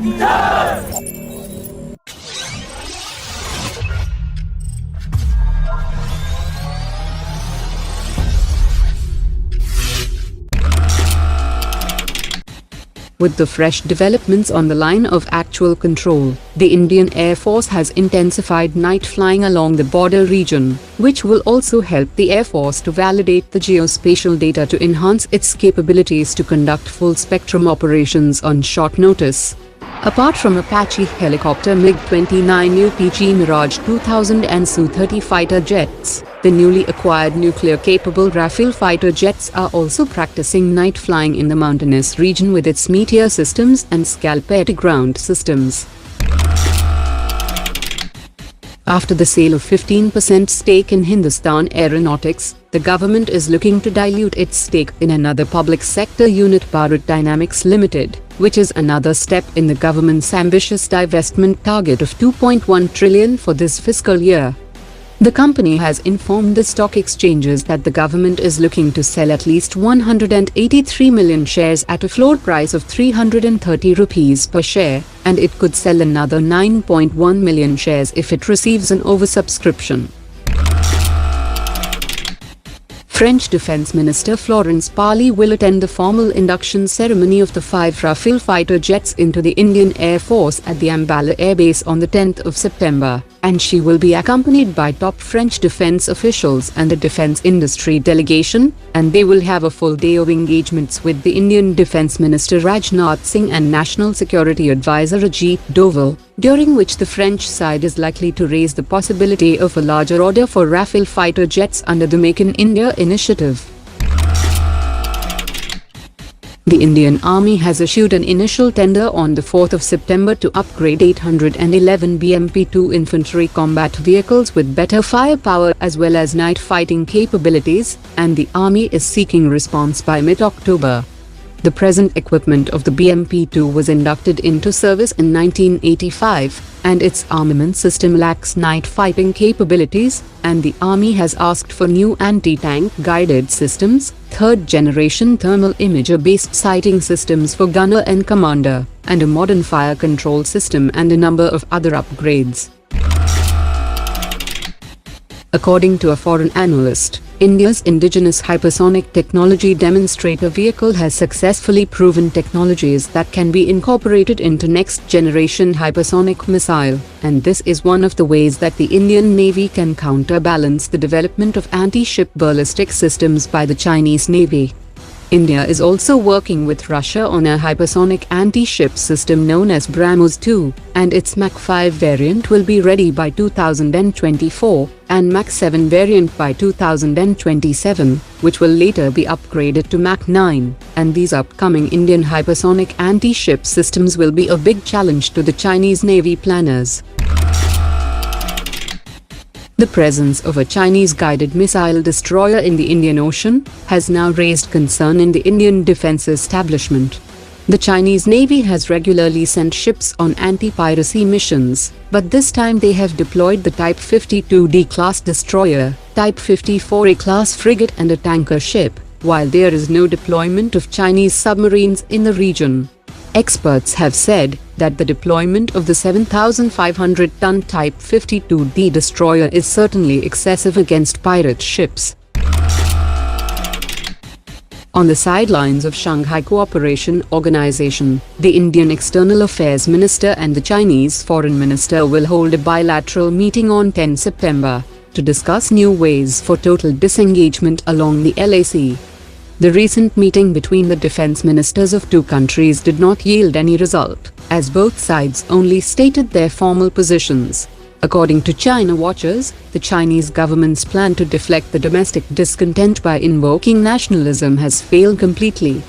With the fresh developments on the line of actual control, the Indian Air Force has intensified night flying along the border region, which will also help the Air Force to validate the geospatial data to enhance its capabilities to conduct full-spectrum operations on short notice. Apart from Apache helicopter MiG-29 UPG Mirage 2000 and Su-30 fighter jets, the newly acquired nuclear-capable Rafale fighter jets are also practicing night flying in the mountainous region with its Meteor systems and Scalp air-to-ground systems. After the sale of 15% stake in Hindustan Aeronautics, the government is looking to dilute its stake in another public sector unit, Bharat Dynamics Limited, which is another step in the government's ambitious divestment target of 2.1 trillion for this fiscal year. The company has informed the stock exchanges that the government is looking to sell at least 183 million shares at a floor price of 330 rupees per share, and it could sell another 9.1 million shares if it receives an oversubscription. French Defense Minister Florence Parly will attend the formal induction ceremony of the 5 Rafale fighter jets into the Indian Air Force at the Ambala airbase on the 10th of September, and she will be accompanied by top French defense officials and a defense industry delegation, and they will have a full day of engagements with the Indian Defense Minister Rajnath Singh and National Security Advisor Ajit Doval, during which the French side is likely to raise the possibility of a larger order for Rafale fighter jets under the Make in India initiative. The Indian Army has issued an initial tender on the 4th of September to upgrade 811 BMP-2 infantry combat vehicles with better firepower as well as night fighting capabilities, and the Army is seeking response by mid-October. The present equipment of the BMP-2 was inducted into service in 1985, and its armament system lacks night fighting capabilities, and the Army has asked for new anti-tank guided systems, third-generation thermal imager-based sighting systems for gunner and commander, and a modern fire control system and a number of other upgrades. According to a foreign analyst, India's indigenous hypersonic technology demonstrator vehicle has successfully proven technologies that can be incorporated into next-generation hypersonic missile, and this is one of the ways that the Indian Navy can counterbalance the development of anti-ship ballistic systems by the Chinese Navy. India is also working with Russia on a hypersonic anti-ship system known as BrahMos 2, and its Mach 5 variant will be ready by 2024, and Mach 7 variant by 2027, which will later be upgraded to Mach 9, and these upcoming Indian hypersonic anti-ship systems will be a big challenge to the Chinese Navy planners. The presence of a Chinese guided missile destroyer in the Indian Ocean has now raised concern in the Indian defense establishment. The Chinese Navy has regularly sent ships on anti-piracy missions, but this time they have deployed the Type 52D class destroyer, Type 54A class frigate and a tanker ship, while there is no deployment of Chinese submarines in the region. Experts have said that the deployment of the 7,500-ton Type 52D destroyer is certainly excessive against pirate ships. On the sidelines of Shanghai Cooperation Organization, the Indian External Affairs Minister and the Chinese Foreign Minister will hold a bilateral meeting on 10 September to discuss new ways for total disengagement along the LAC. The recent meeting between the defense ministers of two countries did not yield any result, as both sides only stated their formal positions. According to China watchers, the Chinese government's plan to deflect the domestic discontent by invoking nationalism has failed completely.